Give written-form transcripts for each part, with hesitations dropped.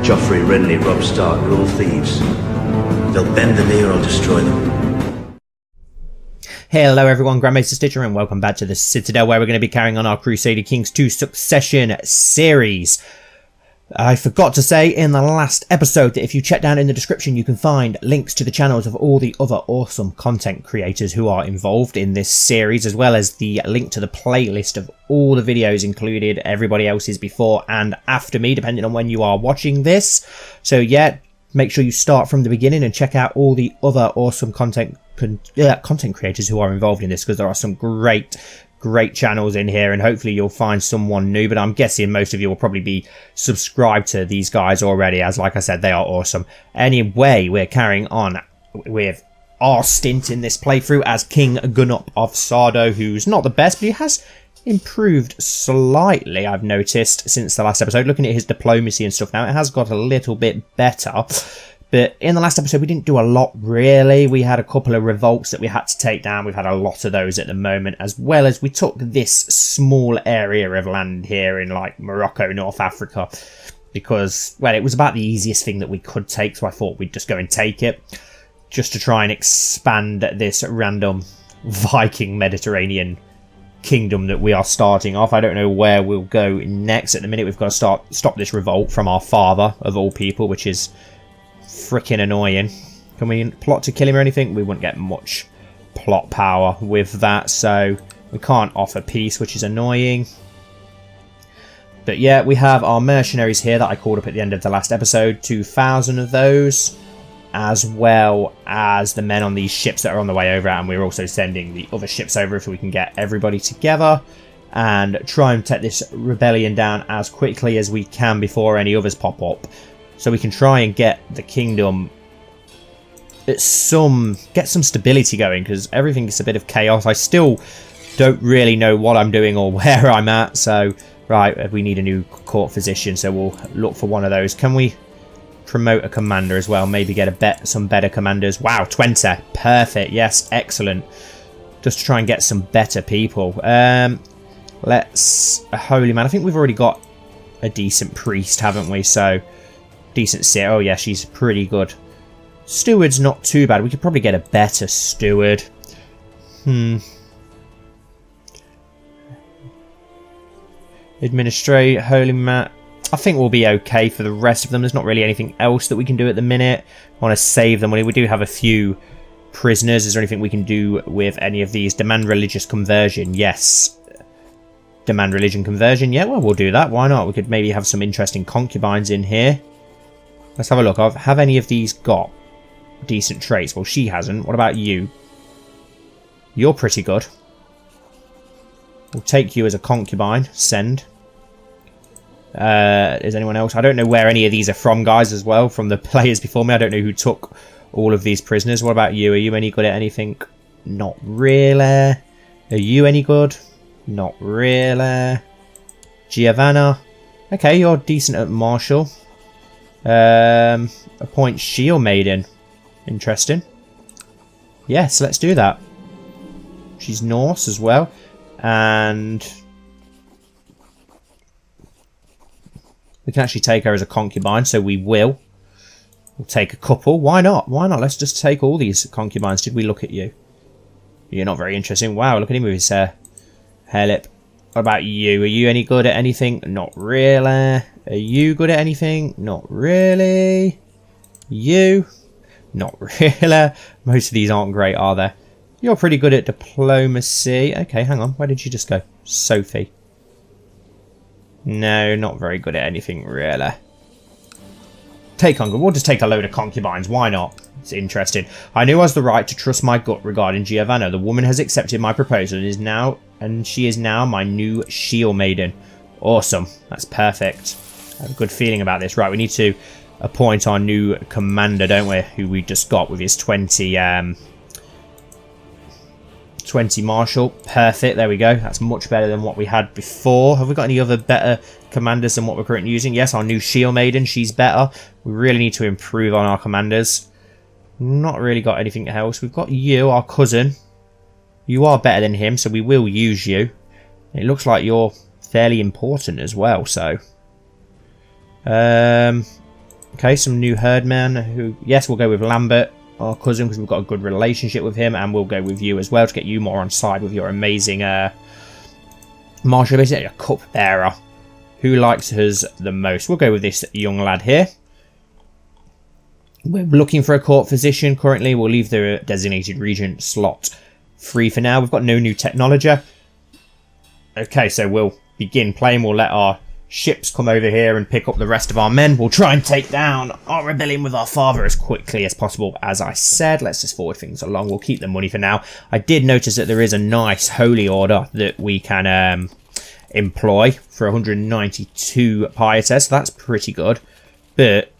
Joffrey, Renly, Robb Stark are all thieves. They'll bend the knee or I'll destroy them. Hello everyone, Grand Maester Stitch and welcome back to the Citadel, where we're going to be carrying on our Crusader Kings 2 Succession series. I forgot to say in the last episode that if you check down in the description you can find links to the channels of all the other awesome content creators who are involved in this series, as well as the link to the playlist of all the videos included, everybody else's before and after me, depending on when you are watching this. So yeah, make sure you start from the beginning and check out all the other awesome content creators who are involved in this, because there are some great channels in here, and hopefully you'll find someone new, but I'm guessing most of you will probably be subscribed to these guys already, as like I said, they are awesome. Anyway, we're carrying on with our stint in this playthrough as King Gunnup of Sardo, who's not the best, but he has improved slightly, I've noticed, since the last episode. Looking at his diplomacy and stuff now, it has got a little bit better. But in the last episode, we didn't do a lot, really. We had a couple of revolts that we had to take down. We've had a lot of those at the moment, as well as we took this small area of land here in, like, Morocco, North Africa, because, well, it was about the easiest thing that we could take, so I thought we'd just go and take it, just to try and expand this random Viking Mediterranean kingdom that we are starting off. I don't know where we'll go next. At the minute, we've got to stop this revolt from our father, of all people, which is freaking annoying. Can we plot to kill him or anything? We wouldn't get much plot power with that, so we can't offer peace, which is annoying. But yeah, we have our mercenaries here that I called up at the end of the last episode, 2,000 of those, as well as the men on these ships that are on the way over, and we're also sending the other ships over so we can get everybody together and try and take this rebellion down as quickly as we can before any others pop up, so we can try and get the kingdom get some stability going, because everything is a bit of chaos. I still don't really know what I'm doing or where I'm at. So right, we need a new court physician, so we'll look for one of those. Can we promote a commander as well? Maybe get some better commanders. Wow, 20, perfect. Yes, excellent. Just to try and get some better people. Let's a holy man. I think we've already got a decent priest, haven't we? So decent sit. Oh yeah, she's pretty good. Steward's not too bad. We could probably get a better steward. Administrate, holy man. I think we'll be okay for the rest of them. There's not really anything else that we can do at the minute. I want to save them money. We do have a few prisoners. Is there anything we can do with any of these? Demand religious conversion. Yes. Demand religion conversion. Yeah, well, we'll do that. Why not? We could maybe have some interesting concubines in here. Let's have a look. Have any of these got decent traits? Well, she hasn't. What about you? You're pretty good. We'll take you as a concubine. Send. Is anyone else? I don't know where any of these are from, guys, as well. From the players before me. I don't know who took all of these prisoners. What about you? Are you any good at anything? Not really. Are you any good? Not really. Giovanna. Okay, you're decent at martial. Appoint shield maiden. Interesting. Yes, let's do that. She's Norse as well, and we can actually take her as a concubine, so we will. We'll take a couple. Why not? Why not? Let's just take all these concubines. Did we look at you? You're not very interesting. Wow, look at him with his hair lip. What about you? Are you any good at anything? Not really. Are you good at anything? Not really. You? Not really. Most of these aren't great, are they? You're pretty good at diplomacy. Okay, hang on. Where did you just go? Sophie. No, not very good at anything, really. Take on. We'll just take a load of concubines. Why not? It's interesting. I knew I was the right to trust my gut regarding Giovanna. The woman has accepted my proposal and she is now my new shield maiden. Awesome. That's perfect. I have a good feeling about this. Right, we need to appoint our new commander, don't we? Who we just got with his 20 martial. Perfect. There we go. That's much better than what we had before. Have we got any other better commanders than what we're currently using? Yes, our new shield maiden. She's better. We really need to improve on our commanders. Not really got anything else. We've got you, our cousin. You are better than him, so we will use you. It looks like you're fairly important as well, so Okay, some new herdmen who... Yes, we'll go with Lambert, our cousin, because we've got a good relationship with him. And we'll go with you as well to get you more on side with your amazing martial ability. A cupbearer. Who likes us the most? We'll go with this young lad here. We're looking for a court physician currently. We'll leave the designated regent slot free for now. We've got no new technology. Okay, so we'll begin playing. We'll let our ships come over here and pick up the rest of our men. We'll try and take down our rebellion with our father as quickly as possible. As I said, let's just forward things along. We'll keep the money for now. I did notice that there is a nice holy order that we can employ for 192 piety. So that's pretty good. But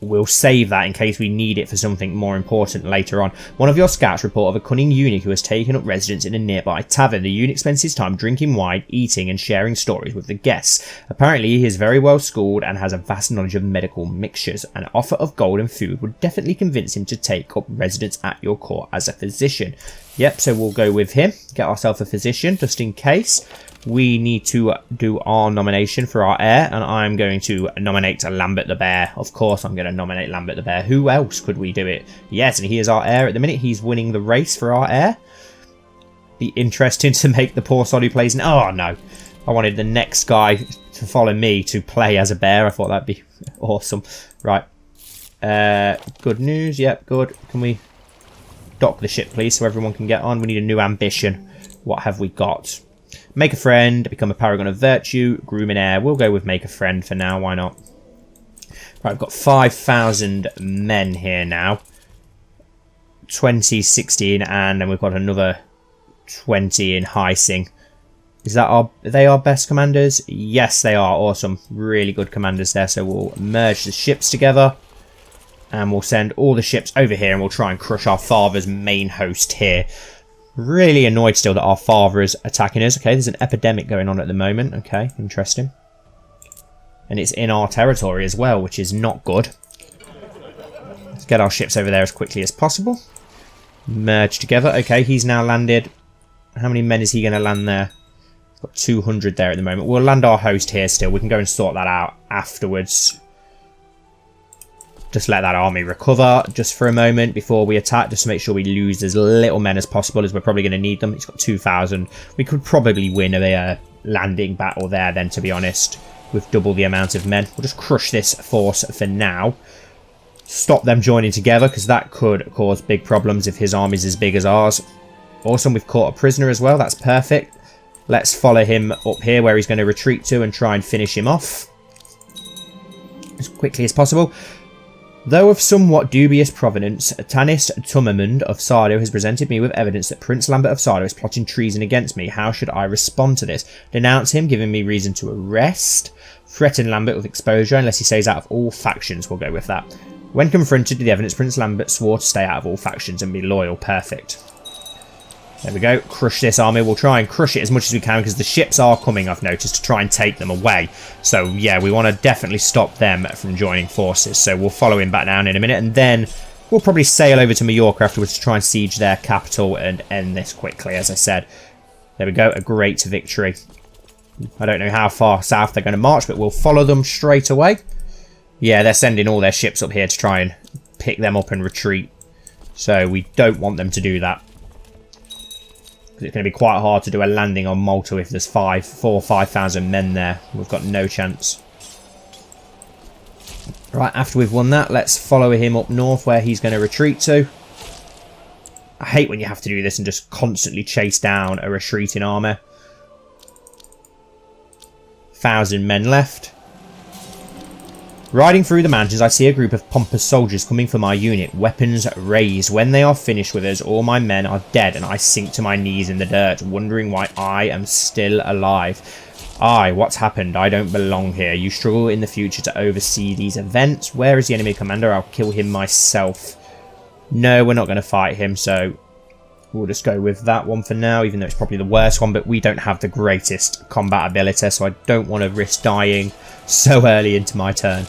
we'll save that in case we need it for something more important later on. One of your scouts report of a cunning eunuch who has taken up residence in a nearby tavern. The eunuch spends his time drinking wine, eating and sharing stories with the guests. Apparently he is very well schooled and has a vast knowledge of medical mixtures. An offer of gold and food would definitely convince him to take up residence at your court as a physician. Yep, so we'll go with him. Get ourselves a physician just in case. We need to do our nomination for our heir, and I'm going to nominate Lambert the Bear. Of course, I'm going to nominate Lambert the Bear. Who else could we do it? Yes, and he is our heir at the minute. He's winning the race for our heir. Be interesting to make the poor sod who plays... Oh, no. I wanted the next guy to follow me to play as a bear. I thought that'd be awesome. Right. Good news. Yep, good. Can we dock the ship, please, so everyone can get on? We need a new ambition. What have we got? Make a friend, become a paragon of virtue, groom an heir. We'll go with make a friend for now, why not? Right, I've got 5,000 men here now. 20, 16, and then we've got another 20 in Heising. Are they our best commanders? Yes, they are. Awesome. Really good commanders there. So we'll merge the ships together. And we'll send all the ships over here and we'll try and crush our father's main host here. Really annoyed still that our father is attacking us. Okay, there's an epidemic going on at the moment. Okay, interesting. And it's in our territory as well, which is not good. Let's get our ships over there as quickly as possible. Merge together. Okay, he's now landed. How many men is he going to land there? He's got 200 there at the moment. We'll land our host here still. We can go and sort that out afterwards. Just let that army recover just for a moment before we attack, just to make sure we lose as little men as possible, as we're probably going to need them. He's got 2,000. We could probably win a landing battle there then, to be honest, with double the amount of men. We'll just crush this force for now. Stop them joining together, because that could cause big problems if his army's as big as ours. Awesome, we've caught a prisoner as well. That's perfect. Let's follow him up here where he's going to retreat to and try and finish him off as quickly as possible. Though of somewhat dubious provenance, Tanis Tumamund of Sardo has presented me with evidence that Prince Lambert of Sardo is plotting treason against me. How should I respond to this? Denounce him, giving me reason to arrest? Threaten Lambert with exposure unless he stays out of all factions? We'll go with that. When confronted with the evidence, Prince Lambert swore to stay out of all factions and be loyal. Perfect. There we go. Crush this army. We'll try and crush it as much as we can because the ships are coming, I've noticed, to try and take them away. So, yeah, we want to definitely stop them from joining forces. So we'll follow him back down in a minute. And then we'll probably sail over to Majorca afterwards to try and siege their capital and end this quickly, as I said. There we go. A great victory. I don't know how far south they're going to march, but we'll follow them straight away. Yeah, they're sending all their ships up here to try and pick them up and retreat. So we don't want them to do that. It's going to be quite hard to do a landing on Malta if there's 4,000 or 5,000 men there. We've got no chance. Right, after we've won that, let's follow him up north where he's going to retreat to. I hate when you have to do this and just constantly chase down a retreating army. 1,000 men left. Riding through the mountains, I see a group of pompous soldiers coming for my unit, weapons raised. When they are finished with us, all my men are dead, and I sink to my knees in the dirt, wondering why I am still alive. What's happened? I don't belong here. You struggle in the future to oversee these events. Where is the enemy commander? I'll kill him myself. No, we're not going to fight him, so we'll just go with that one for now, even though it's probably the worst one, but we don't have the greatest combat ability, so I don't want to risk dying so early into my turn.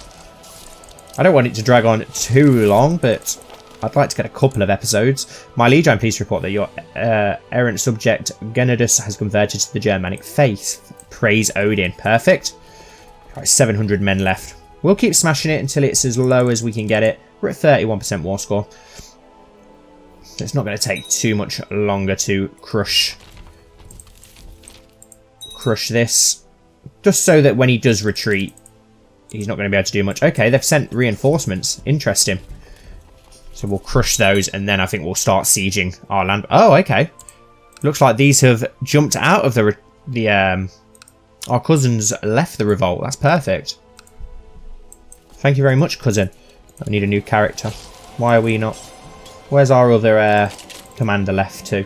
I don't want it to drag on too long, but I'd like to get a couple of episodes. My liege, I'm pleased to report that your errant subject Genadus has converted to the Germanic faith. Praise Odin. Perfect. Right, 700 men left. We'll keep smashing it until it's as low as we can get it. We're at 31% war score. So it's not going to take too much longer to crush this. Just so that when he does retreat, he's not going to be able to do much. Okay, they've sent reinforcements. Interesting. So we'll crush those, and then I think we'll start sieging our land. Oh, okay. Looks like these have jumped out of our cousins left the revolt. That's perfect. Thank you very much, cousin. I need a new character. Why are we not? Where's our other commander left to?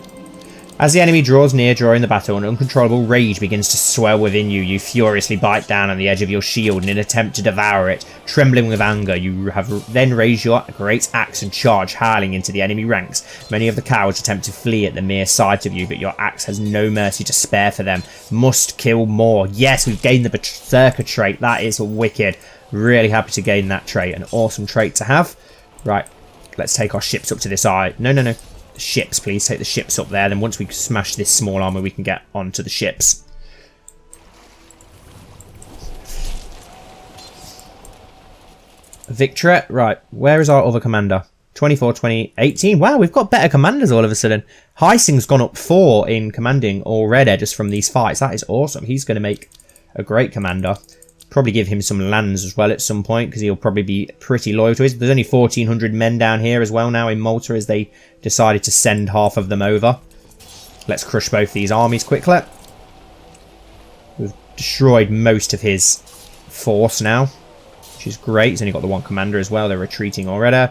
As the enemy draws near during the battle, an uncontrollable rage begins to swell within you. You furiously bite down on the edge of your shield in an attempt to devour it. Trembling with anger, you have then raised your great axe and charge, hurling into the enemy ranks. Many of the cowards attempt to flee at the mere sight of you, but your axe has no mercy to spare for them. Must kill more. Yes, we've gained the berserker trait. That is wicked. Really happy to gain that trait. An awesome trait to have. Right, let's take our ships up to this eye. No. Ships, please. Take the ships up there. Then once we smash this small armor, we can get onto the ships. Victory. Right, where is our other commander? 24, 20, 18. Wow, we've got better commanders all of a sudden. Heising's gone up 4 in commanding already just from these fights. That is awesome. He's going to make a great commander. Probably give him some lands as well at some point, because he'll probably be pretty loyal to us. There's only 1,400 men down here as well now in Malta, as they decided to send half of them over. Let's crush both these armies quickly. We've destroyed most of his force now, which is great. He's only got the one commander as well. They're retreating already.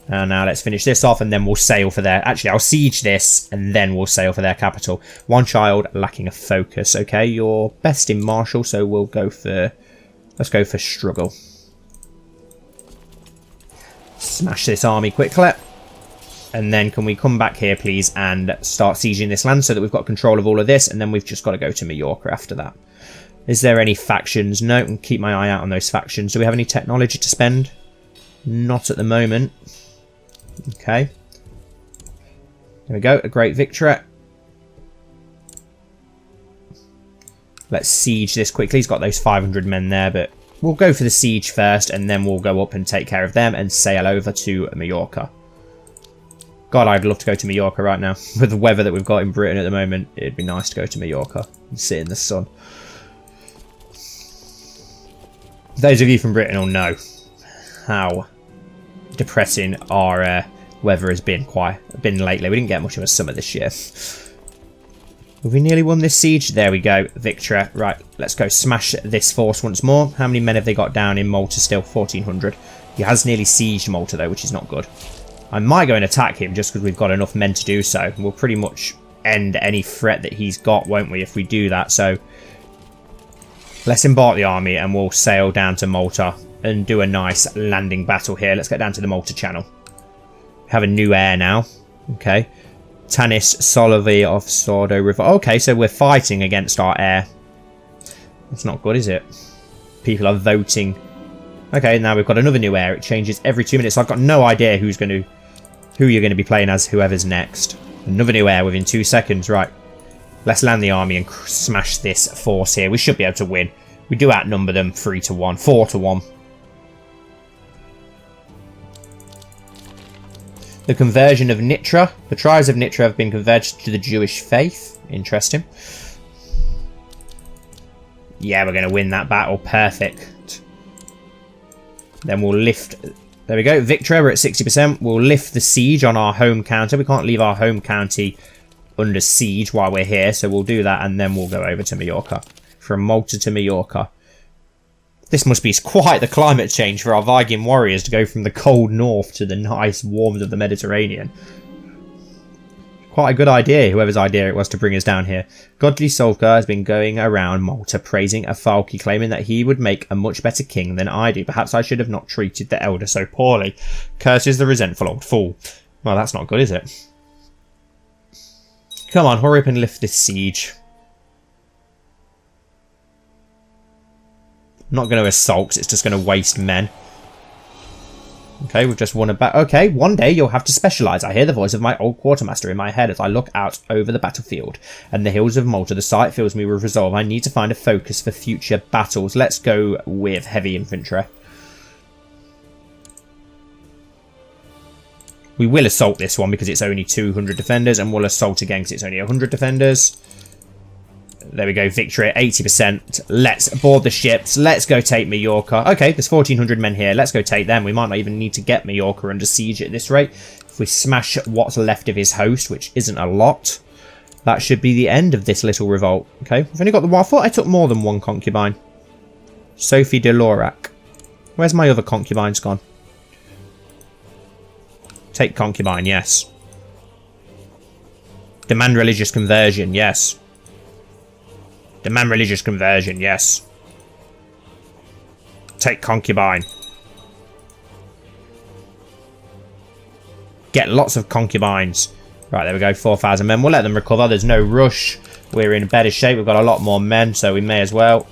And now let's finish this off, and then we'll sail for their... Actually, I'll siege this, and then we'll sail for their capital. One child lacking a focus. Okay, you're best in martial, so we'll go for... Let's go for struggle. Smash this army quickly. And then can we come back here, please, and start sieging this land so that we've got control of all of this. And then we've just got to go to Majorca after that. Is there any factions? No, and keep my eye out on those factions. Do we have any technology to spend? Not at the moment. Okay. There we go. A great victory. Let's siege this quickly. He's got those 500 men there, but we'll go for the siege first, and then we'll go up and take care of them and sail over to Majorca. God, I'd love to go to Majorca right now. With the weather that we've got in Britain at the moment, it'd be nice to go to Majorca and sit in the sun. Those of you from Britain will know how depressing our weather has been lately. We didn't get much of a summer this year. Have we nearly won this siege? There we go. Victory. Right, let's go smash this force once more. How many men have they got down in Malta still? 1,400. He has nearly sieged Malta, though, which is not good. I might go and attack him just because we've got enough men to do so. We'll pretty much end any threat that he's got, won't we, if we do that. So let's embark the army, and we'll sail down to Malta and do a nice landing battle here. Let's get down to the Malta Channel. We have a new heir now. Okay. Tanis Solovi of Sordo River. Okay, so we're fighting against our heir. That's not good, is it? People are voting. Okay, now we've got another new heir. It changes every 2 minutes. I've got no idea who you're going to be playing as, whoever's next. Another new heir within 2 seconds. Right. Let's land the army and smash this force here. We should be able to win. We do outnumber them 3-1, 4-1. The conversion of Nitra. The tribes of Nitra have been converted to the Jewish faith. Interesting. Yeah, we're going to win that battle. Perfect. Then we'll lift... There we go. Victory. We're at 60%. We'll lift the siege on our home county. We can't leave our home county under siege while we're here. So we'll do that, and then we'll go over to Majorca. From Malta to Majorca. This must be quite the climate change for our Viking warriors to go from the cold north to the nice warmth of the Mediterranean. Quite a good idea, whoever's idea it was to bring us down here. Godly Solka has been going around Malta praising Afalki, claiming that he would make a much better king than I do. Perhaps I should have not treated the elder so poorly. Curses the resentful old fool. Well, that's not good, is it? Come on, hurry up and lift this siege. I'm not going to assault, it's just going to waste men. Okay, we've just won a battle. Okay, one day you'll have to specialise. I hear the voice of my old quartermaster in my head as I look out over the battlefield and the hills of Malta. The sight fills me with resolve. I need to find a focus for future battles. Let's go with heavy infantry. We will assault this one because it's only 200 defenders, and we'll assault again because it's only 100 defenders. There we go, victory at 80%. Let's board the ships. Let's go take Majorca. Okay, there's 1,400 men here. Let's go take them. We might not even need to get Majorca under siege at this rate. If we smash what's left of his host, which isn't a lot, that should be the end of this little revolt. Okay, we've only got the one. I thought I took more than one concubine. Sophie de Lorac. Where's my other concubines gone? Take concubine, yes. Demand religious conversion, yes. Demand religious conversion, yes. Take concubine. Get lots of concubines. Right, there we go, 4,000 men. We'll let them recover. There's no rush. We're in better shape. We've got a lot more men, so we may as well.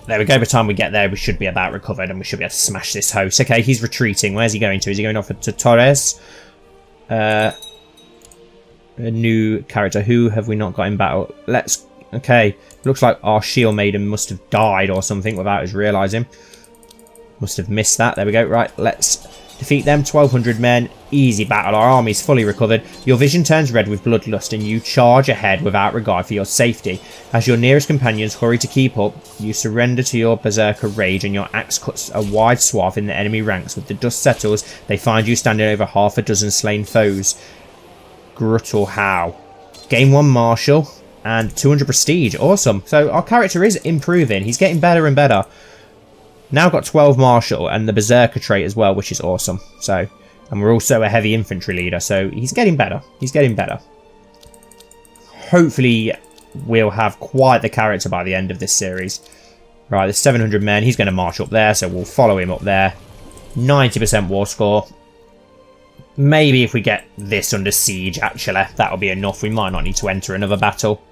There we go. By the time we get there, we should be about recovered, and we should be able to smash this host. Okay, he's retreating. Where's he going to? Is he going off to Torres? A new character. Who have we not got in battle? Let's... Okay. Looks like our shield maiden must have died or something without us realising. Must have missed that. There we go. Right, let's defeat them. 1,200 men. Easy battle. Our army's fully recovered. Your vision turns red with bloodlust and you charge ahead without regard for your safety. As your nearest companions hurry to keep up, you surrender to your berserker rage and your axe cuts a wide swath in the enemy ranks. With the dust settles, they find you standing over half a dozen slain foes. Gruttle How. Gain 1 martial and 200 prestige. Awesome. So our character is improving. He's getting better and better. Now got 12 martial and the berserker trait as well, which is awesome. So, and we're also a heavy infantry leader, so he's getting better. He's getting better. Hopefully we'll have quite the character by the end of this series. Right, there's 700 men. He's going to march up there, so we'll follow him up there. 90% war score. Maybe if we get this under siege, actually, that'll be enough. We might not need to enter another battle.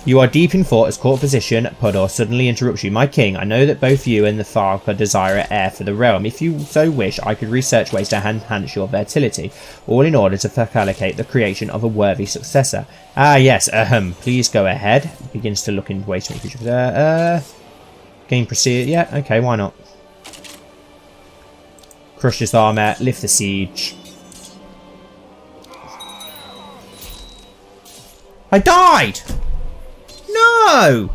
You are deep in thought as court physician Pudor suddenly interrupts you. My king, I know that both you and the Falca desire an heir for the realm. If you so wish, I could research ways to enhance your fertility, all in order to facilitate the creation of a worthy successor. Ah, yes, please go ahead. Begins to look into ways to make future. Gain proceed. Yeah, okay, why not? Crush this armor, lift the siege. I died! No!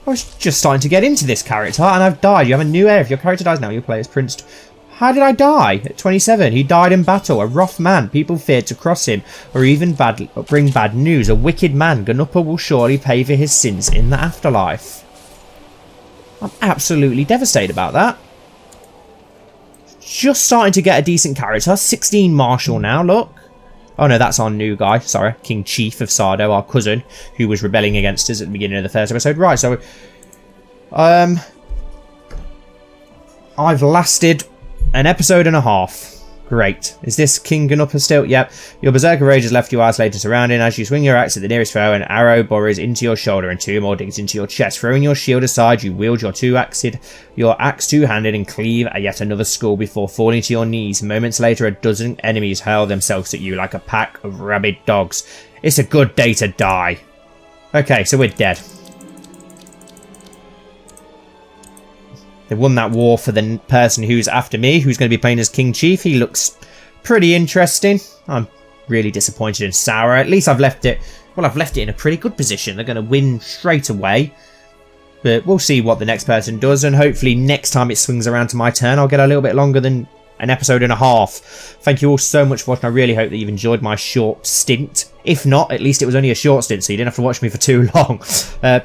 I was just starting to get into this character and I've died. You have a new heir. If your character dies now, you play as Prince. How did I die? At 27, he died in battle. A rough man. People feared to cross him or even bring bad news. A wicked man. Ganuppa will surely pay for his sins in the afterlife. I'm absolutely devastated about that. Just starting to get a decent character. 16 martial now, look. Oh no, that's our new guy. Sorry, King Chief of Sardo, our cousin, who was rebelling against us at the beginning of the first episode. Right, so... I've lasted an episode and a half. Great. Is this King Ganuppa still? Yep. Your berserker rage has left you isolated surrounding. As you swing your axe at the nearest foe, an arrow burrows into your shoulder and 2 more digs into your chest. Throwing your shield aside, you wield your axe two-handed and cleave at yet another skull before falling to your knees. Moments later, a dozen enemies hurl themselves at you like a pack of rabid dogs. It's a good day to die. Okay, so we're dead. They won that war for the person who's after me, who's going to be playing as King Chief. He looks pretty interesting. I'm really disappointed in Sour. At least I've left it... Well, I've left it in a pretty good position. They're going to win straight away. But we'll see what the next person does. And hopefully next time it swings around to my turn, I'll get a little bit longer than an episode and a half. Thank you all so much for watching. I really hope that you've enjoyed my short stint. If not, at least it was only a short stint, so you didn't have to watch me for too long.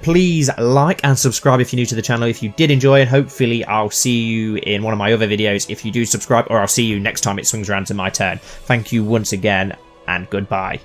Please like and subscribe if you're new to the channel if you did enjoy, and hopefully I'll see you in one of my other videos if you do subscribe, or I'll see you next time it swings around to my turn. Thank you once again, and goodbye.